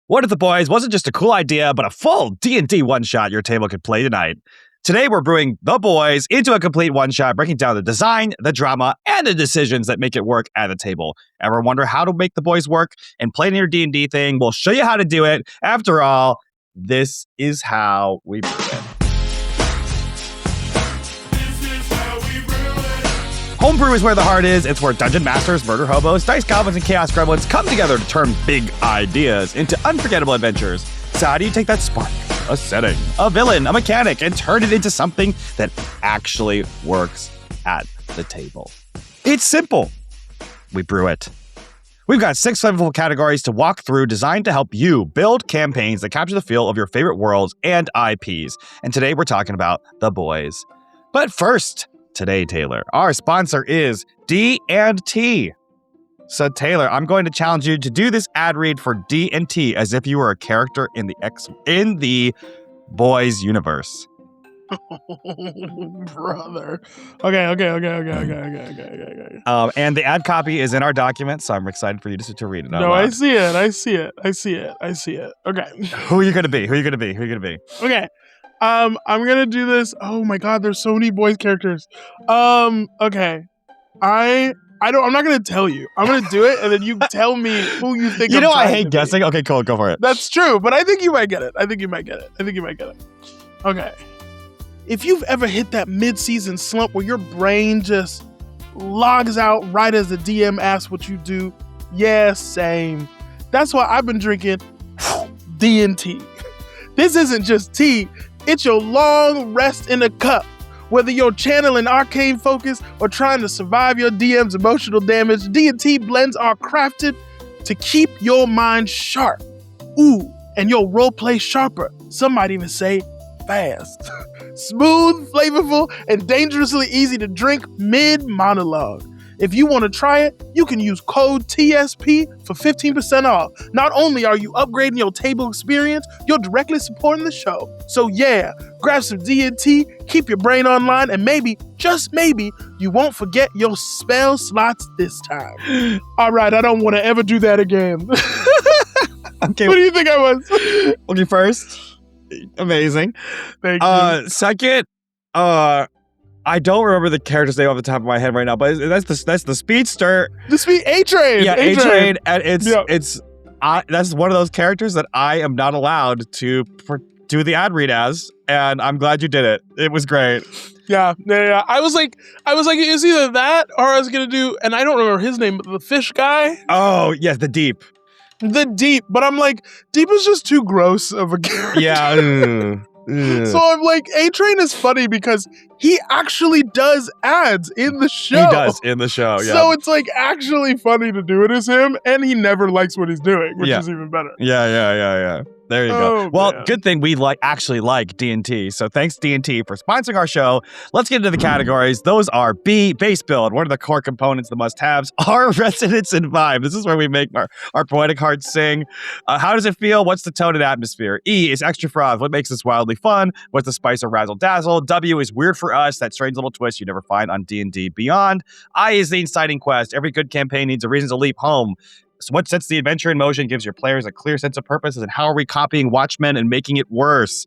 What if the boys wasn't just a cool idea, but a full D&D one-shot your table could play tonight? Today, we're brewing The Boys into a complete one-shot, breaking down the design, the drama, and the decisions that make it work at the table. Ever wonder how to make The Boys work and play in your D&D thing? We'll show you how to do it. After all, this is how we brew it. Homebrew is where the heart is. It's where dungeon masters, murder hobos, dice goblins, and chaos gremlins come together to turn big ideas into unforgettable adventures. So how do you take that spark, a setting, a villain, a mechanic, and turn it into something that actually works at the table? It's simple. We brew it. We've got 6 flavorful categories to walk through, designed to help you build campaigns that capture the feel of your favorite worlds and IPs. And today we're talking about The Boys. But first, today, Taylor, our sponsor is D&T. So, Taylor, I'm going to challenge you to do this ad read for D&T as if you were a character in the Boys universe. Oh, brother. Okay. And the ad copy is in our document, so I'm excited for you to read it out No, loud. I see it. Okay. Who are you going to be? Okay. I'm gonna do this. Oh my god, there's so many boys characters. Okay. I'm not gonna tell you. I'm gonna do it, and then you tell me who you think. You know, I trying hate to guessing. be. Okay, cool, go for it. That's true, but I think you might get it. Okay. If you've ever hit that mid-season slump where your brain just logs out right as the DM asks what you do, yeah, same. That's why I've been drinking D&T. This isn't just tea. It's your long rest in a cup. Whether you're channeling arcane focus or trying to survive your DM's emotional damage, D&T blends are crafted to keep your mind sharp. Ooh, and your roleplay sharper. Some might even say fast. Smooth, flavorful, and dangerously easy to drink mid-monologue. If you want to try it, you can use code TSP for 15% off. Not only are you upgrading your table experience, you're directly supporting the show. So yeah, grab some D&T, keep your brain online, and maybe, just maybe, you won't forget your spell slots this time. All right, I don't want to ever do that again. Okay. What do you think I was? Okay, first, amazing. Thank you. Second, I don't remember the character's name off the top of my head right now, but that's the speedster. The speed A-Train. Yeah, A-Train, and Yep. that's one of those characters that I am not allowed to do the ad read as, and I'm glad you did it. It was great. Yeah. I was like, it's either that or I was gonna do, and I don't remember his name, but the fish guy. Oh yes, the Deep. The Deep, but I'm like, Deep is just too gross of a character. Yeah. So I'm like, A-Train is funny because he actually does ads in the show. He does in the show, yeah. So it's like actually funny to do it as him, and he never likes what he's doing, which Yeah. is even better. Yeah. There you go. Oh, Well, man. good thing we actually like D&T. So thanks D&T for sponsoring our show. Let's get into the categories. Those are B, base build. What are the core components, the must-haves? R, resonance and vibe. This is where we make our poetic hearts sing. How does it feel? What's the tone and atmosphere? E is extra froth. What makes this wildly fun? What's the spice of razzle dazzle? W is weird for us. That strange little twist you never find on D&D Beyond. I is the inciting quest. Every good campaign needs a reason to leap home. So what sets the adventure in motion, gives your players a clear sense of purpose, and how are we copying Watchmen and making it worse?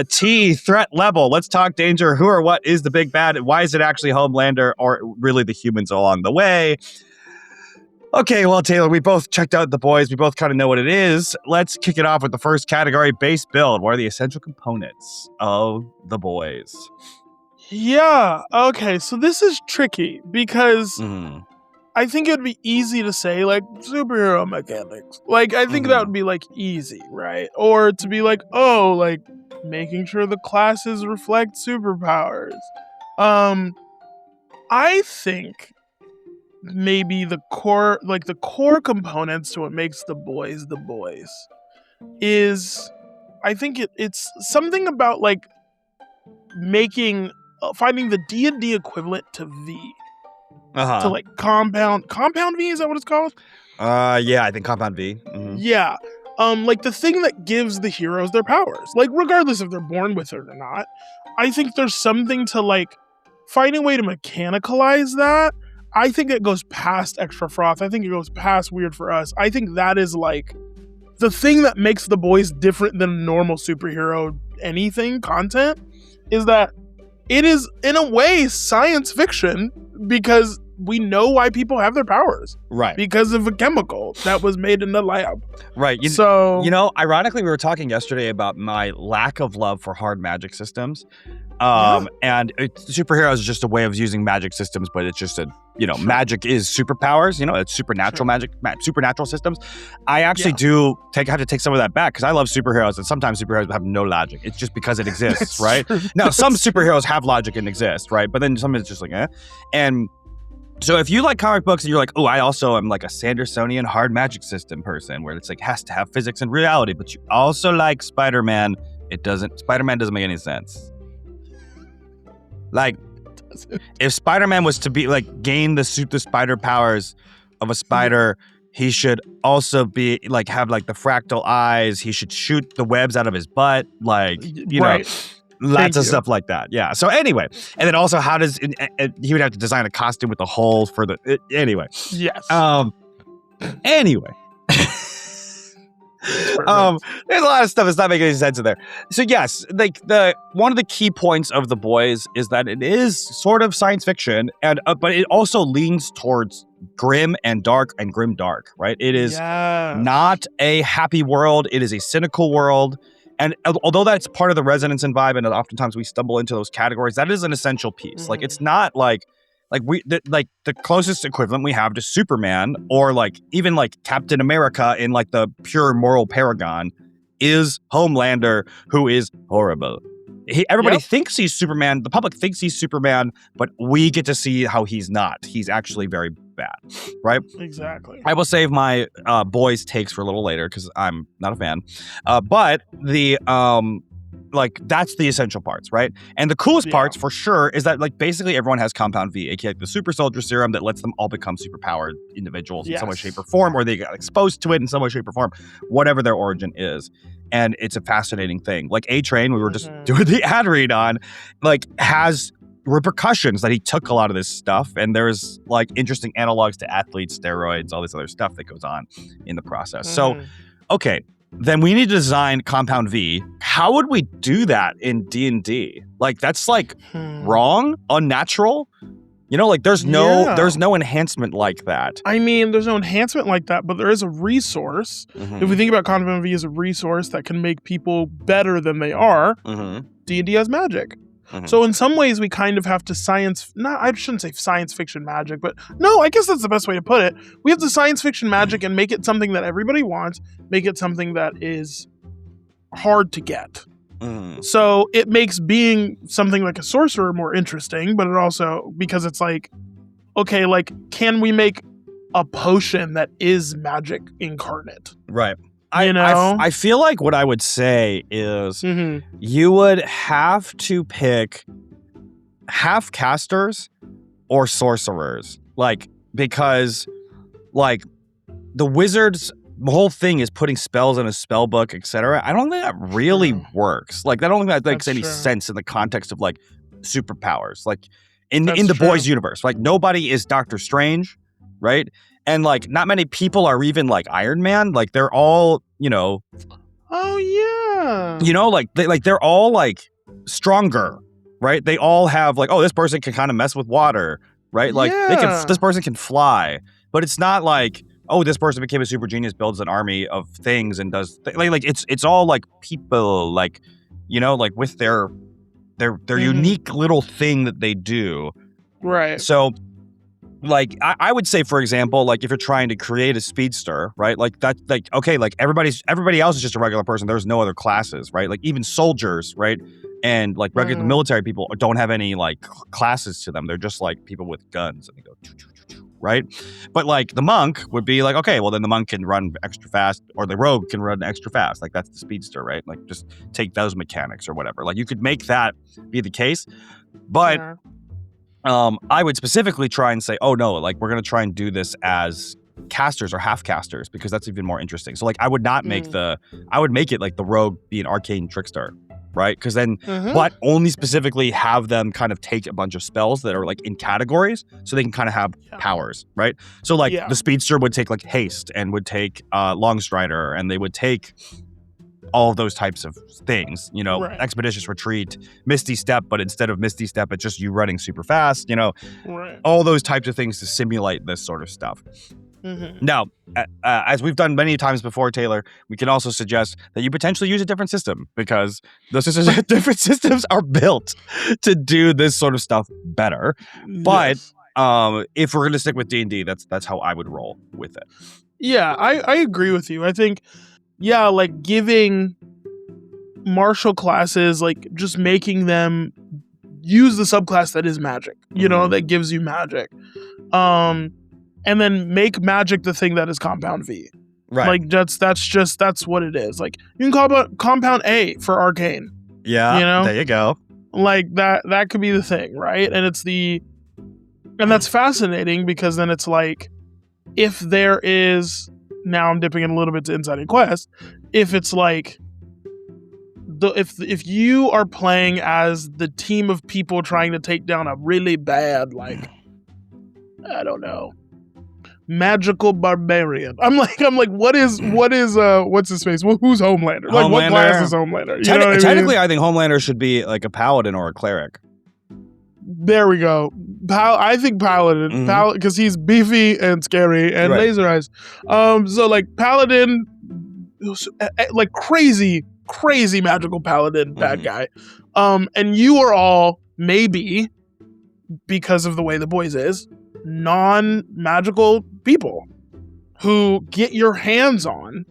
T, threat level. Let's talk danger. Who or what is the big bad? Why is it actually Homelander or really the humans along the way? Okay, well, Taylor, we both checked out The Boys. We both kind of know what it is. Let's kick it off with the first category, base build. What are the essential components of The Boys? Yeah. Okay. So this is tricky because Mm-hmm. I think it would be easy to say like superhero mechanics. Like I think that would be like easy, right? Or to be like, oh, like making sure the classes reflect superpowers. I think maybe the core components to what makes the boys is I think it's something about like making finding the D&D equivalent to V. To like compound V, is that what it's called? Yeah, I think compound V. Mm-hmm. Yeah. Like the thing that gives the heroes their powers, like regardless if they're born with it or not. I think there's something to like finding a way to mechanicalize that. I think it goes past extra froth. I think it goes past weird for us. I think that is like the thing that makes The Boys different than normal superhero anything content is that it is, in a way, science fiction because we know why people have their powers. Right. Because of a chemical that was made in the lab. Right. Ironically, we were talking yesterday about my lack of love for hard magic systems. And superheroes is just a way of using magic systems, but it's just magic is superpowers, it's supernatural magic, supernatural systems. I actually have to take some of that back because I love superheroes, and sometimes superheroes have no logic. It's just because it exists, right? Now, some superheroes have logic and exist, right? But then some is just like, eh. And so if you like comic books and you're like, oh, I also am like a Sandersonian hard magic system person where it's like has to have physics and reality, but you also like Spider-Man, Spider-Man doesn't make any sense. Like, if Spider-Man was to be like gain the spider powers of a spider, he should also be like have like the fractal eyes. He should shoot the webs out of his butt, like lots of stuff like that. Yeah. So anyway, and then also, how does he would have to design a costume with the holes for the anyway? Yes. Anyway. There's a lot of stuff that's not making any sense in there. So yes, like one of the key points of The Boys is that it is sort of science fiction, and but it also leans towards grim and dark and grim dark, right? It is not a happy world. It is a cynical world. And although that's part of the resonance and vibe, and oftentimes we stumble into those categories, that is an essential piece. Mm-hmm. Like it's not like the closest equivalent we have to Superman or like even like Captain America in like the pure moral paragon is Homelander, who is horrible. Everybody thinks he's Superman. The public thinks he's Superman, but we get to see how he's not. He's actually very bad, right? Exactly. I will save my boys takes for a little later because I'm not a fan. But the that's the essential parts, right? And the coolest parts for sure is that like basically everyone has compound V, aka the super soldier serum that lets them all become superpowered individuals in some way, shape, or form, or they got exposed to it in some way, shape, or form, whatever their origin is. And it's a fascinating thing. Like A-Train, we were just doing the ad read on, like has repercussions that he took a lot of this stuff, and there's like interesting analogs to athletes, steroids, all this other stuff that goes on in the process. So, okay. Then we need to design Compound V. How would we do that in D&D? Like that's like wrong, unnatural. Like there's no enhancement like that. I mean, there's no enhancement like that, but there is a resource. If we think about Compound V as a resource that can make people better than they are, D&D has magic. So in some ways, we kind of have to I shouldn't say science fiction magic, but no, I guess that's the best way to put it. We have to science fiction magic and make it something that everybody wants, make it something that is hard to get. So it makes being something like a sorcerer more interesting, but it also, because it's like, okay, like, can we make a potion that is magic incarnate? Right. I feel like what I would say is you would have to pick half casters or sorcerers, like, because like the wizards, the whole thing is putting spells in a spell book, etc. I don't think that really works. Like, I don't think that makes any sense in the context of like superpowers, like in the Boys universe. Like nobody is Doctor Strange, right? And like not many people are even like Iron Man. Like they're all, oh yeah. They're all like stronger, right? They all have like, oh, this person can kind of mess with water, right? Like this person can fly, but it's not like, oh, this person became a super genius, builds an army of things and does like it's all like people, like, like with their unique little thing that they do. Right. So like I would say, for example, like if you're trying to create a speedster, right? Like that, like, okay, like everybody else is just a regular person. There's no other classes, right? Like even soldiers, right? And like regular military people don't have any like classes to them. They're just like people with guns and they go, right? But like the monk would be like, okay, well then the monk can run extra fast, or the rogue can run extra fast. Like that's the speedster, right? Like just take those mechanics or whatever. Like you could make that be the case, but I would specifically try and say, oh no, like we're gonna try and do this as casters or half casters because that's even more interesting. So like I would not make I would make it like the rogue be an arcane trickster, right? Because then, but only specifically have them kind of take a bunch of spells that are like in categories, so they can kind of have powers, right? So like the speedster would take like haste and would take longstrider, and they would take all of those types of things, you know, expeditious retreat, misty step, but instead of misty step, it's just you running super fast, you know, all those types of things to simulate this sort of stuff. Now, as we've done many times before, Taylor, we can also suggest that you potentially use a different system, because those different systems are built to do this sort of stuff better. But if we're going to stick with D&D, that's how I would roll with it. Yeah, I agree with you. I think, like giving martial classes, like just making them use the subclass that is magic, you know, that gives you magic. And then make magic the thing that is compound V. Right. Like that's what it is. Like you can call it compound A for arcane. Yeah. You know? There you go. Like that could be the thing, right? And that's fascinating, because then it's like, if there is, now I'm dipping in a little bit to Inside and Quest, if it's like if you are playing as the team of people trying to take down a really bad, like, I don't know, magical barbarian. I'm like, what is what's his face? Who's Homelander? Like, what class is Homelander? Technically, I think Homelander should be like a paladin or a cleric. There we go. I think paladin, because he's beefy and scary and laser eyes. So like paladin, like crazy magical paladin, bad guy. And you are all, maybe because of the way the boys is, non-magical people who get your hands on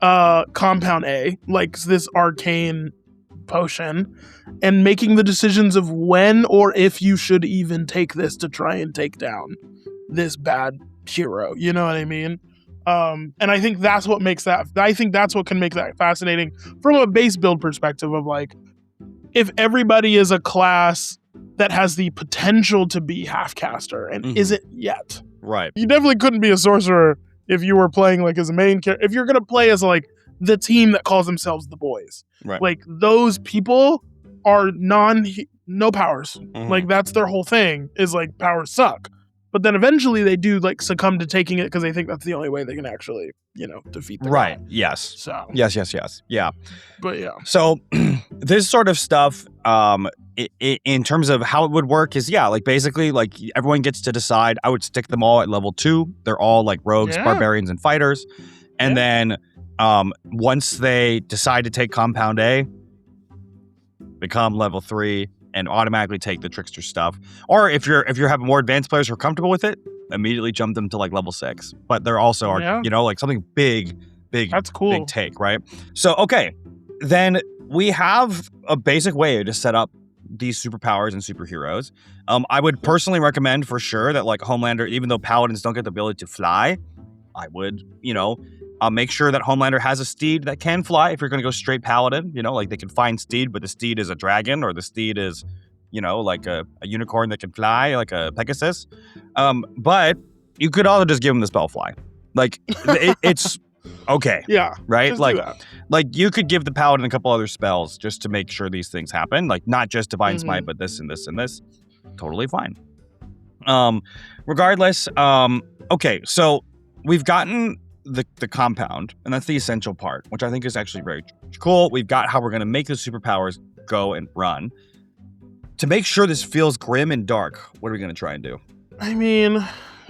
compound A, like this arcane potion, and making the decisions of when or if you should even take this to try and take down this bad hero. You know what I mean? And I think that's what makes that, I think that's what can make that fascinating from a base build perspective of like, if everybody is a class that has the potential to be half-caster and isn't yet. Right. You definitely couldn't be a sorcerer if you were playing like as a main character. If you're going to play as like the team that calls themselves the boys. Right. Like those people are no powers. Like that's their whole thing, is like powers suck. But then eventually they do like succumb to taking it because they think that's the only way they can actually, you know, defeat the guy. Yes. So yes. Yeah. But yeah. So this sort of stuff, in terms of how it would work is, like basically like everyone gets to decide. I would stick them all at level 2. They're all like rogues, barbarians, and fighters. And then once they decide to take compound A, become level 3 and automatically take the trickster stuff. Or if you're having more advanced players who are comfortable with it, immediately jump them to like level 6. But there also are, you know, like something big. That's cool. Big take, right? So, okay. Then we have a basic way to set up these superpowers and superheroes. I would personally recommend for sure that like Homelander, even though paladins don't get the ability to fly, I would, you know, make sure that Homelander has a steed that can fly. If you're going to go straight paladin, you know, like they can find steed, but the steed is a dragon, or the steed is, you know, like a unicorn that can fly, like a Pegasus. But you could also just give him the spell fly. Like it's okay. Yeah. Right? Like you could give the paladin a couple other spells just to make sure these things happen. Like not just divine smite, but this and this and this. Totally fine. Regardless, okay, so we've gotten the compound, and that's the essential part, which I think is actually very cool. We've got how we're going to make the superpowers go and run. To make sure this feels grim and dark, what are we going to try and do? I mean,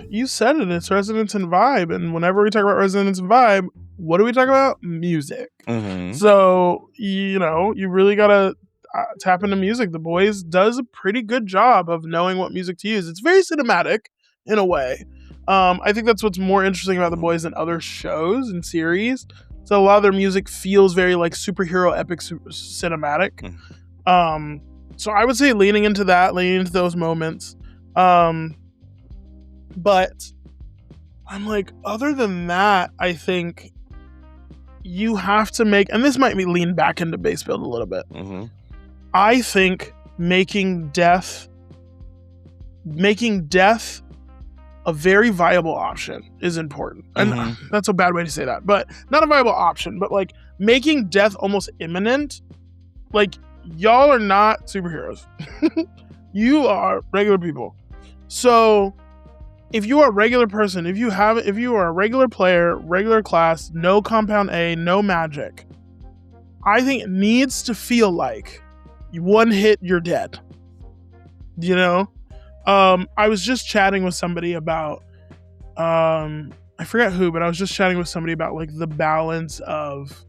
you said it, it's resonance and vibe, and whenever we talk about resonance and vibe, what do we talk about? Music. So, you know, you really got to tap into music. The Boys does a pretty good job of knowing what music to use. It's very cinematic in a way. I think that's what's more interesting about The Boys than other shows and series. So a lot of their music feels very like superhero epic cinematic. So I would say leaning into those moments. But I'm like, other than that, I think you have to make, and this might be lean back into base build a little bit. I think making death a very viable option is important. And that's a bad way to say that, but not a viable option, but like making death almost imminent Like, y'all are not superheroes. You are regular people. So if you are a regular person, if you are a regular player, regular class, no compound A, no magic, I think it needs to feel like one hit, you're dead. You know? I was just chatting with somebody about, I forget who, but I was just chatting with somebody about like the balance of,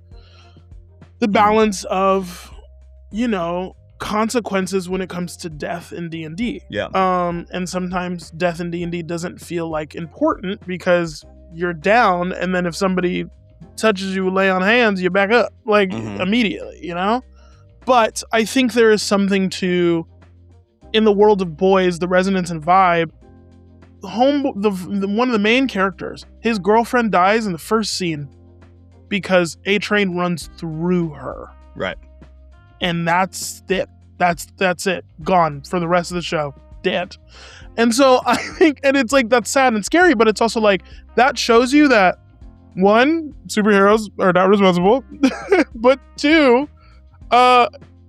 you know, consequences when it comes to death in D&D. Yeah. And sometimes death in D&D doesn't feel like important because you're down, and then if somebody touches you, lay on hands, you back up like immediately, you know? But I think there is something to, in the world of boys, the resonance and vibe, one of the main characters, his girlfriend dies in the first scene because a train runs through her. Right. And that's it. That's it. Gone for the rest of the show. Dead. And so I think, and it's like, that's sad and scary, but it's also like, that shows you that, one, superheroes are not responsible, but two,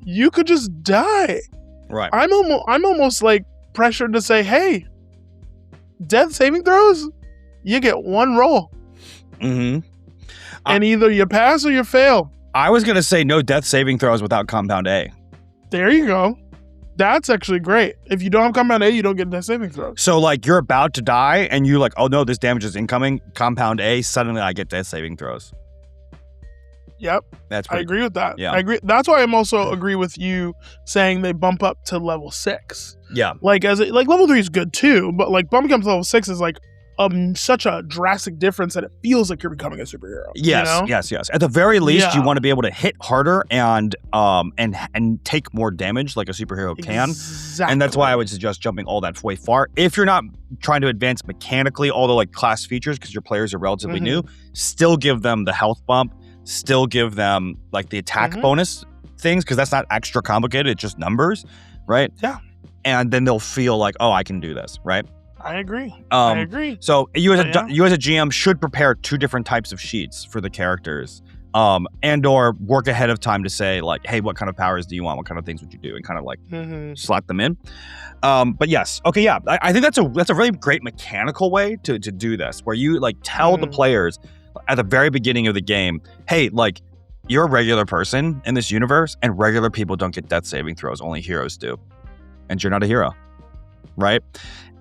you could just die. Right. I'm almost like pressured to say, hey, death saving throws, you get one roll. Mm-hmm. And either you pass or you fail. I was going to say no death saving throws without compound A. There you go. That's actually great. If you don't have compound A, you don't get death saving throws. So like you're about to die and you like, oh no, this damage is incoming. Compound A, suddenly I get death saving throws. Yep. That's I agree with that. Yeah. I agree. That's why I'm also agree with you saying they bump up to level 6. Yeah. Like level 3 is good too, but like bumping up to level 6 is like such a drastic difference that it feels like you're becoming a superhero. Yes, you know? yes. At the very least, you want to be able to hit harder and take more damage like a superhero can. Exactly. And that's why I would suggest jumping all that way far. If you're not trying to advance mechanically all the like class features because your players are relatively new, still give them the health bump, still give them like the attack bonus things because that's not extra complicated. It's just numbers, right? Yeah. And then they'll feel like, oh, I can do this, right? I agree. So you as a GM should prepare 2 different types of sheets for the characters, and or work ahead of time to say like, hey, what kind of powers do you want? What kind of things would you do? And kind of like slot them in. But yes, okay, yeah. I think that's a really great mechanical way to do this, where you like tell the players at the very beginning of the game, hey, like you're a regular person in this universe, and regular people don't get death saving throws. Only heroes do, and you're not a hero, right?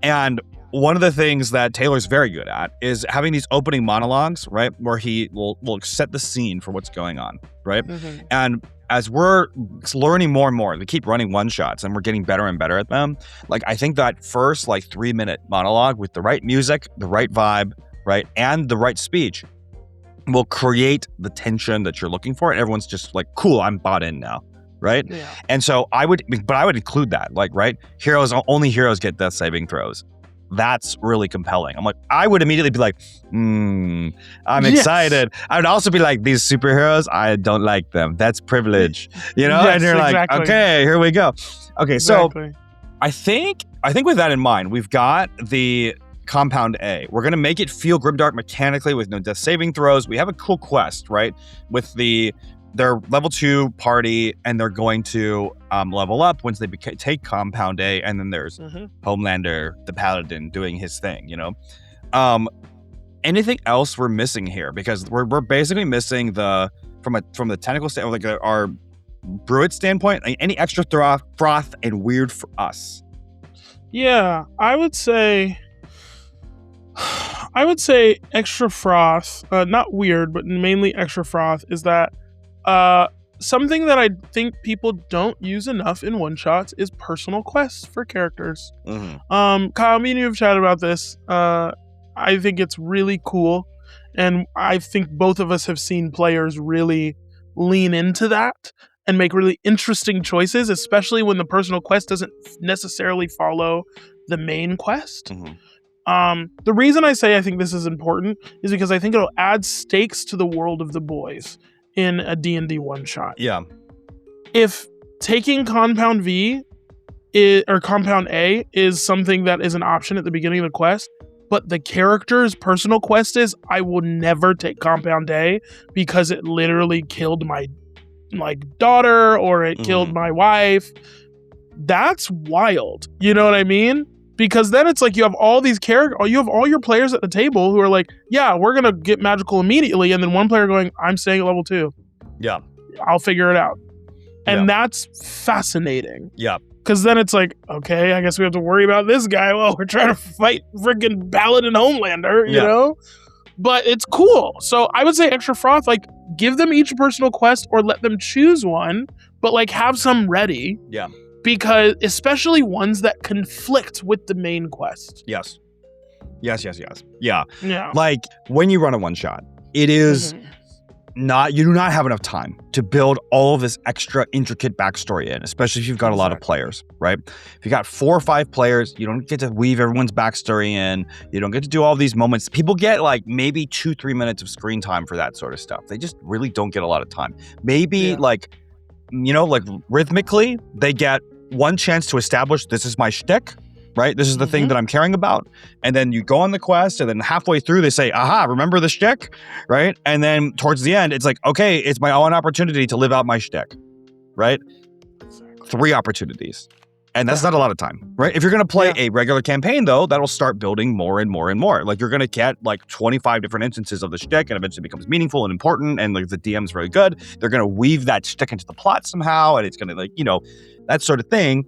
And one of the things that Taylor's very good at is having these opening monologues, right? Where he will set the scene for what's going on, right? And as we're learning more and more, we keep running one-shots and we're getting better and better at them. Like, I think that first 3-minute monologue with the right music, the right vibe, right? And the right speech will create the tension that you're looking for. And everyone's just like, cool, I'm bought in now. Right. Yeah. And so I would include that, like, right. Only heroes get death saving throws. That's really compelling. I'm like, I would immediately be like, I'm excited. I would also be like, these superheroes, I don't like them. That's privilege, you know? Yes, and you're exactly. like, okay, here we go. Okay. Exactly. So I think with that in mind, we've got the compound A. We're going to make it feel grimdark mechanically with no death saving throws. We have a cool quest, right? With their level 2 party, and they're going to level up once they take compound A, and then there's Homelander, the paladin, doing his thing, you know? Anything else we're missing here? Because we're basically missing from the technical standpoint, like our Brew-It standpoint, any extra froth and weird for us. Yeah, I would say extra froth, not weird, but mainly extra froth, is that something that I think people don't use enough in one-shots is personal quests for characters. Kyle, me and you have chatted about this. I think it's really cool, and I think both of us have seen players really lean into that and make really interesting choices, especially when the personal quest doesn't necessarily follow the main quest. The reason I say I think this is important is because I think it'll add stakes to the world of the boys in a D&D one-shot. Yeah. If taking compound or compound A is something that is an option at the beginning of the quest, but the character's personal quest is, I will never take compound A because it literally killed my like daughter or it killed Mhm. my wife. That's wild. You know what I mean? Because then it's like you have all these you have all your players at the table who are like, yeah, we're gonna get magical immediately, and then one player going, I'm staying at level 2. Yeah. I'll figure it out. And Yeah. that's fascinating. Yeah. Because then it's like, okay, I guess we have to worry about this guy while we're trying to fight freaking Ballad and Homelander, you Yeah. know? But it's cool. So I would say extra froth, like give them each a personal quest or let them choose one, but like have some ready. Yeah. Because especially ones that conflict with the main quest. Yes. Yes. Yeah. Yeah. Like when you run a one shot, it is you do not have enough time to build all of this extra intricate backstory in, especially if you've got a lot of players, right? If you got 4 or 5 players, you don't get to weave everyone's backstory in. You don't get to do all these moments. People get like maybe 2-3 minutes of screen time for that sort of stuff. They just really don't get a lot of time. Maybe like rhythmically, they get one chance to establish this is my shtick, right? This is the thing that I'm caring about. And then you go on the quest, and then halfway through they say, aha, remember the shtick, right? And then towards the end, it's like, okay, it's my own opportunity to live out my shtick, right? 3 opportunities. And that's not a lot of time, right? If you're going to play a regular campaign, though, that'll start building more and more and more. Like, you're going to get, like, 25 different instances of the shtick, and eventually becomes meaningful and important, and, like, the DM's really good. They're going to weave that shtick into the plot somehow, and it's going to, like, you know, that sort of thing.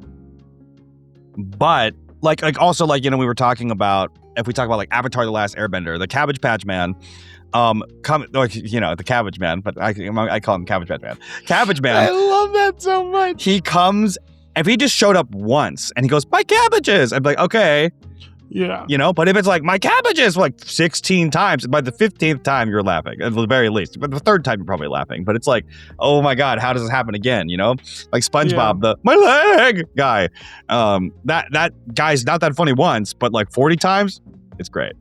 But, like also, like, you know, we were talking about, if we talk about, like, Avatar: The Last Airbender, the Cabbage Patch Man, like, you know, the Cabbage Man, but I call him Cabbage Patch Man. Cabbage Man. I love that so much. He comes... If he just showed up once and he goes, my cabbages, I'd be like, okay. Yeah. You know, but if it's like, my cabbages, like 16 times, by the 15th time, you're laughing, at the very least. But the 3rd time, you're probably laughing. But it's like, oh my God, how does this happen again? You know? Like SpongeBob, the my leg guy. That guy's not that funny once, but like 40 times, it's great.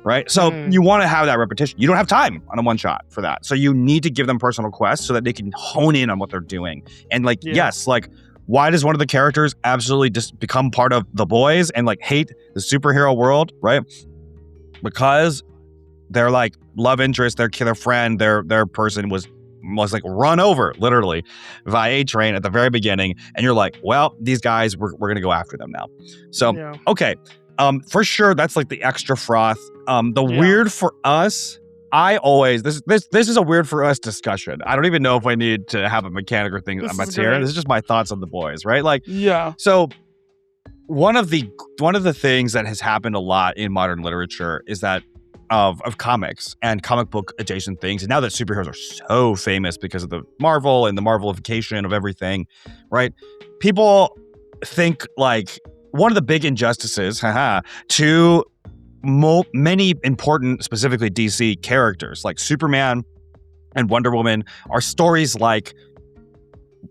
Right? So you want to have that repetition. You don't have time on a one shot for that. So you need to give them personal quests so that they can hone in on what they're doing. And like, yes, like, why does one of the characters absolutely just become part of the boys and like hate the superhero world, right? Because their like love interest, their friend, their person was like run over literally by a train at the very beginning, and you're like, well, these guys, we're gonna go after them now. So okay, for sure, that's like the extra froth. Weird for us. I always this is a weird for us discussion. I don't even know if I need to have a mechanic or thing that's here. This is just my thoughts on the boys, right? Like, so one of the things that has happened a lot in modern literature is that of comics and comic book adjacent things, and now that superheroes are so famous because of the Marvel and the Marvelification of everything, right? People think like one of the big injustices, to many important, specifically DC characters like Superman and Wonder Woman are stories like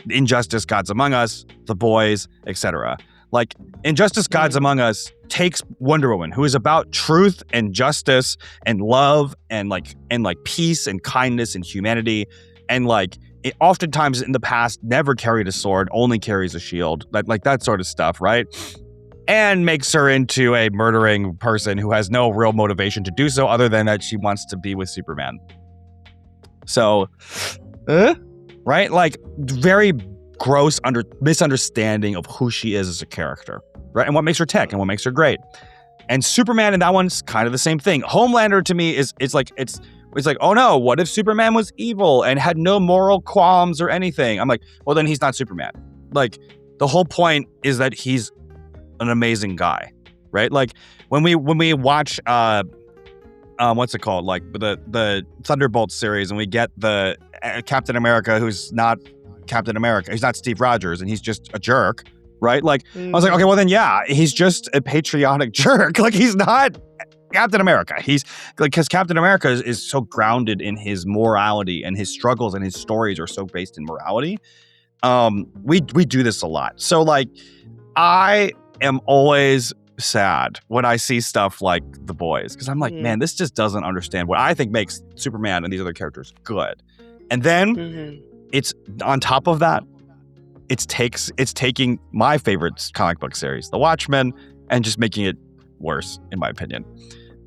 Injustice, Gods Among Us, The Boys, etc. Like Injustice, Gods Among Us takes Wonder Woman, who is about truth and justice and love and like peace and kindness and humanity, and like it oftentimes in the past never carried a sword, only carries a shield, like that sort of stuff, right? And makes her into a murdering person who has no real motivation to do so other than that she wants to be with Superman. So, right? Like, very gross misunderstanding of who she is as a character, right? And what makes her tick and what makes her great. And Superman in that one's kind of the same thing. Homelander to me is like, oh no, what if Superman was evil and had no moral qualms or anything? I'm like, well, then he's not Superman. Like, the whole point is that he's an amazing guy, right? Like when we watch what's it called, like the Thunderbolt series, and we get the Captain America who's not Captain America, he's not Steve Rogers, and he's just a jerk, right? Like I was like, okay, well then he's just a patriotic jerk. Like he's not Captain America. He's like, because Captain America is so grounded in his morality, and his struggles and his stories are so based in morality. We do this a lot. So like I am always sad when I see stuff like The Boys, because I'm like, man, this just doesn't understand what I think makes Superman and these other characters good. And then it's on top of that, it's taking my favorite comic book series, The Watchmen, and just making it worse, in my opinion,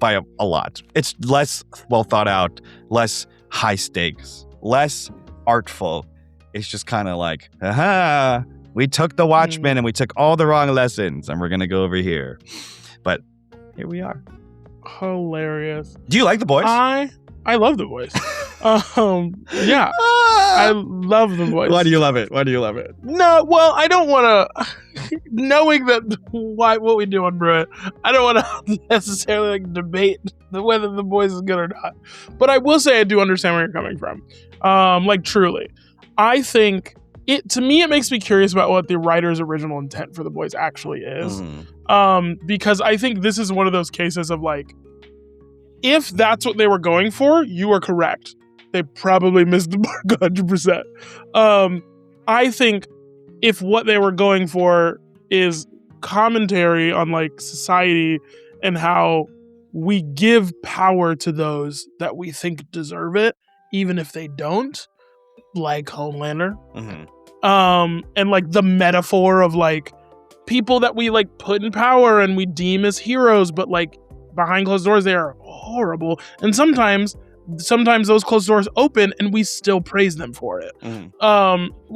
by a lot. It's less well thought out, less high stakes, less artful, it's just kind of like, aha, we took the Watchmen and we took all the wrong lessons and we're going to go over here. But here we are. Hilarious. Do you like The Boys? I love The Boys. Yeah. I love The Boys. Why do you love it? Why do you love it? No, well, I don't want to, knowing that what we do on Brew It, I don't want to necessarily like debate whether The Boys is good or not. But I will say I do understand where you're coming from. Like truly. I think to me, it makes me curious about what the writer's original intent for The Boys actually is. Because I think this is one of those cases of like, if that's what they were going for, you are correct. They probably missed the mark 100%. I think if what they were going for is commentary on like society and how we give power to those that we think deserve it, even if they don't, like Homelander. And like the metaphor of like people that we like put in power and we deem as heroes, but like behind closed doors, they are horrible. And sometimes those closed doors open and we still praise them for it.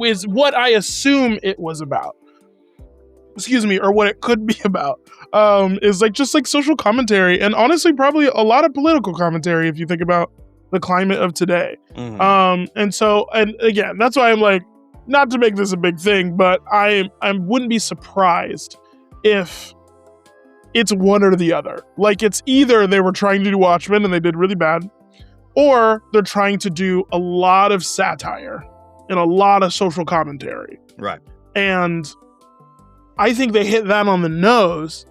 Is what I assume it was about. Excuse me, or what it could be about. Is like just like social commentary and honestly probably a lot of political commentary if you think about the climate of today. And again, that's why I'm like, not to make this a big thing, but I wouldn't be surprised if it's one or the other. Like it's either they were trying to do Watchmen and they did really bad, or they're trying to do a lot of satire and a lot of social commentary. Right. And I think they hit that on the nose,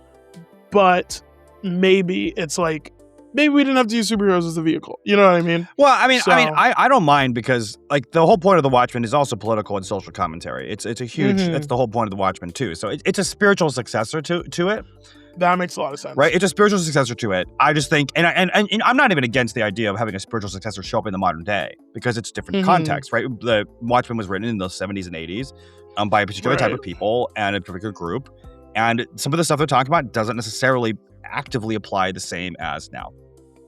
but maybe it's like, maybe we didn't have to use superheroes as the vehicle. You know what I mean? Well, I don't mind because like the whole point of the Watchmen is also political and social commentary. It's a huge, that's the whole point of the Watchmen too. So it's a spiritual successor to it. That makes a lot of sense. Right? It's a spiritual successor to it. I just think, and I'm not even against the idea of having a spiritual successor show up in the modern day because it's different context, right? The Watchmen was written in the 70s and 80s by a particular type of people and a particular group. And some of the stuff they're talking about doesn't necessarily actively apply the same as now,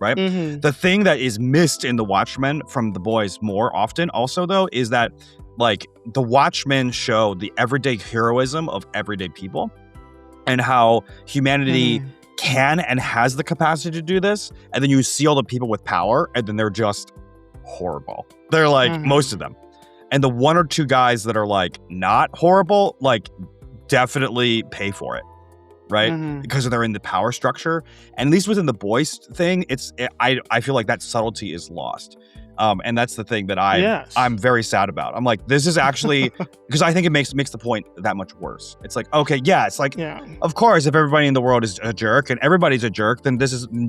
right? The thing that is missed in the Watchmen from The Boys more often also, though, is that like the Watchmen show the everyday heroism of everyday people and how humanity can and has the capacity to do this. And then you see all the people with power and then they're just horrible. They're like most of them. And the one or two guys that are like not horrible, like definitely pay for it. Right? Because they're in the power structure. And at least within the Boys thing, I feel like that subtlety is lost. And that's the thing that I'm very sad about. I'm like, this is actually, because I think it makes the point that much worse. It's like, okay, yeah, it's like, of course, if everybody in the world is a jerk and everybody's a jerk, then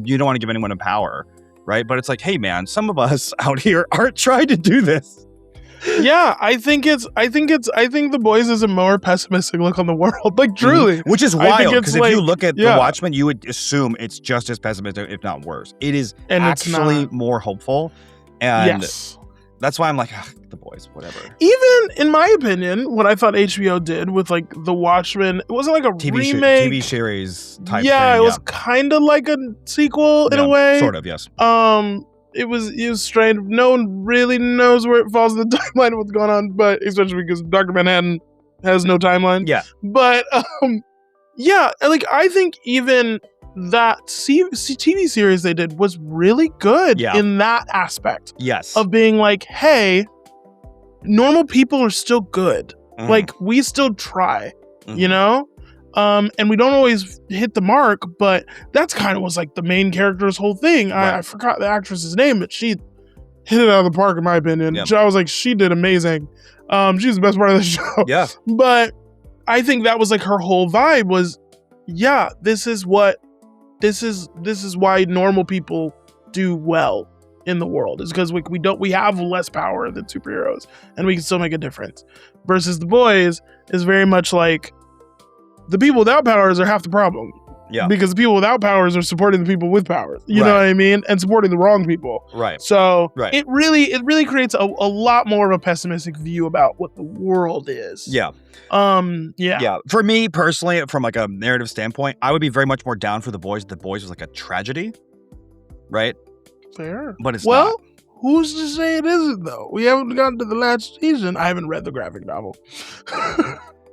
you don't want to give anyone a power, right? But it's like, hey man, some of us out here aren't trying to do this. Yeah, I think The Boys is a more pessimistic look on the world, like truly. Which is wild, because if you look at The Watchmen, you would assume it's just as pessimistic, if not worse. It is actually more hopeful. And that's why I'm like, The Boys, whatever. Even in my opinion, what I thought HBO did with like The Watchmen, it wasn't like a remake. TV series type thing. It was kind of like a sequel in a way. Sort of, yes. It was strange. No one really knows where it falls in the timeline of what's going on, but especially because Dr. Manhattan has no timeline. Yeah. But like I think even that TV series they did was really good in that aspect. Yes. Of being like, hey, normal people are still good. Like we still try, you know? And we don't always hit the mark, but that's kind of was like the main character's whole thing. I forgot the actress's name, but she hit it out of the park in my opinion. Yep. I was like, she did amazing. She's the best part of the show. Yeah. But I think that was like her whole vibe was, this is why normal people do well in the world, is because we have less power than superheroes and we can still make a difference. Versus The Boys is very much like, the people without powers are half the problem. Yeah. Because the people without powers are supporting the people with powers. You know what I mean? And supporting the wrong people. Right. So it really creates a lot more of a pessimistic view about what the world is. Yeah. Yeah. For me personally, from like a narrative standpoint, I would be very much more down for The Boys. The Boys was like a tragedy. Right? Fair. But it's not. Who's to say it isn't, though? We haven't gotten to the last season. I haven't read the graphic novel.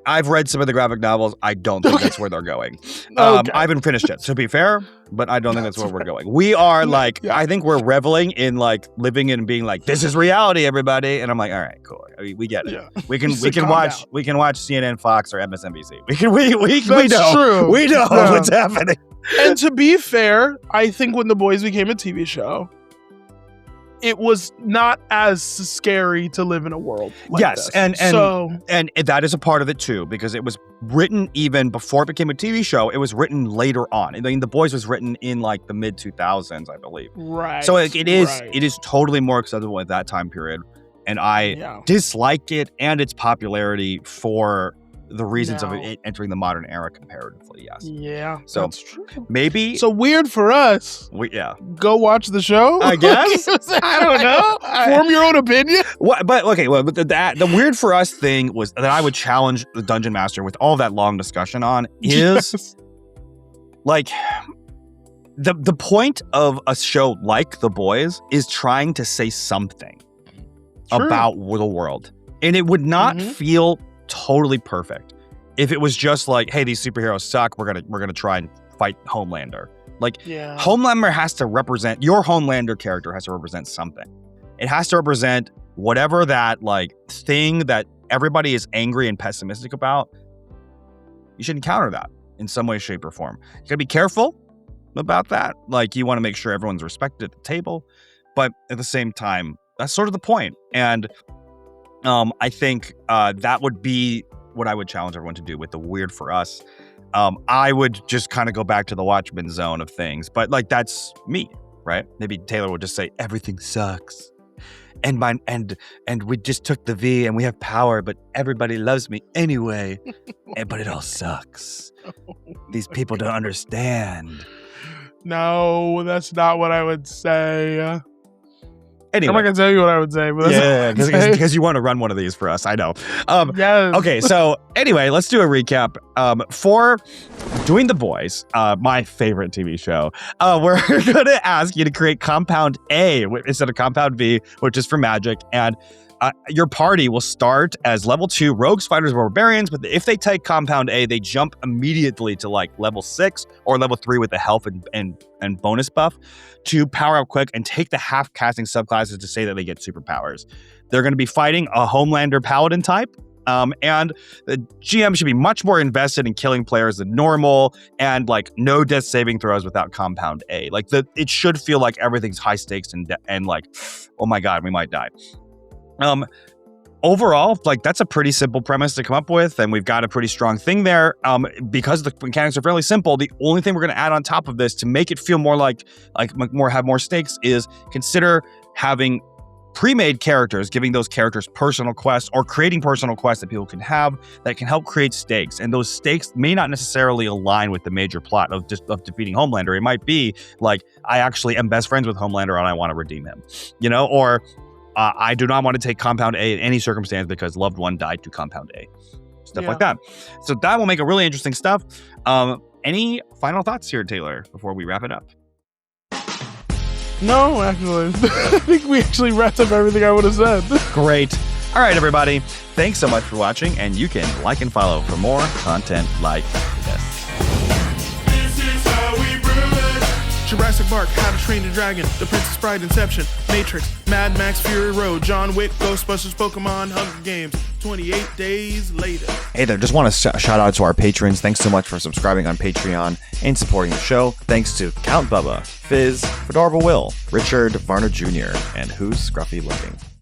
I've read some of the graphic novels. I don't think that's where they're going. Okay. I haven't finished it, to be fair, but I don't think that's where we're going. We are like, I think we're reveling in like living and being like, this is reality, everybody. And I'm like, all right, cool. We get it. Yeah. We can watch CNN, Fox, or MSNBC. We That's know. true. We know Yeah. what's happening. And to be fair, I think when The Boys became a TV show, it was not as scary to live in a world like Yes, this. and that is a part of it too, because it was written even before it became a TV show. It was written later on. I mean, The Boys was written in like the mid 2000s, I believe. Right. So it is totally more accessible at that time period, and I disliked it and its popularity for the reasons of it entering the modern era comparatively. Yes. Yeah. So that's true. maybe. So weird for us. Go watch the show. I guess. I don't know. Form your own opinion. But the weird for us thing was that I would challenge the Dungeon Master with all that long discussion on is like the point of a show like The Boys is trying to say something about the world, and it would not feel totally perfect if it was just like, hey, these superheroes suck, we're gonna try and fight Homelander. Like, Homelander has to represent, your Homelander character has to represent something. It has to represent whatever that like thing that everybody is angry and pessimistic about. You should encounter that in some way, shape, or form. You gotta be careful about that. Like, you want to make sure everyone's respected at the table, but at the same time, that's sort of the point. And I think that would be what I would challenge everyone to do with the weird for us. I would just kind of go back to the Watchmen zone of things, but like, that's me, right? Maybe Taylor would just say everything sucks, and we just took the V and we have power, but everybody loves me anyway, but it all sucks. These people don't understand. No, that's not what I would say. Anyway. I'm not gonna tell you what I would say, but that's because you want to run one of these for us. I know. Yes. Okay, so anyway, let's do a recap. For doing The Boys, my favorite TV show, we're going to ask you to create Compound A instead of Compound B, which is for magic, and your party will start as level 2 rogues, fighters, or barbarians, but if they take Compound A, they jump immediately to like level 6 or level 3 with the health and bonus buff to power up quick and take the half casting subclasses to say that they get superpowers. They're going to be fighting a Homelander paladin type, and the GM should be much more invested in killing players than normal, and like no death saving throws without Compound A. Like it should feel like everything's high stakes and like, oh my god, we might die. Overall, like, that's a pretty simple premise to come up with, and we've got a pretty strong thing there. Because the mechanics are fairly simple, the only thing we're going to add on top of this to make it feel more like have more stakes is consider having pre-made characters, giving those characters personal quests or creating personal quests that people can have that can help create stakes. And those stakes may not necessarily align with the major plot of defeating Homelander. It might be like, I actually am best friends with Homelander and I want to redeem him, or I do not want to take Compound A in any circumstance because loved one died to Compound A. Stuff like that. So that will make it really interesting stuff. Any final thoughts here, Taylor, before we wrap it up? No, actually. I think we actually wrapped up everything I would have said. Great. All right, everybody. Thanks so much for watching, and you can like and follow for more content like this. Jurassic Park, How to Train Your Dragon, The Princess Bride, Inception, Matrix, Mad Max, Fury Road, John Wick, Ghostbusters, Pokemon, Hunger Games, 28 days later. Hey there, just want to shout out to our patrons. Thanks so much for subscribing on Patreon and supporting the show. Thanks to Count Bubba, Fizz, Fedorva Will, Richard, Varner Jr., and Who's Scruffy Looking.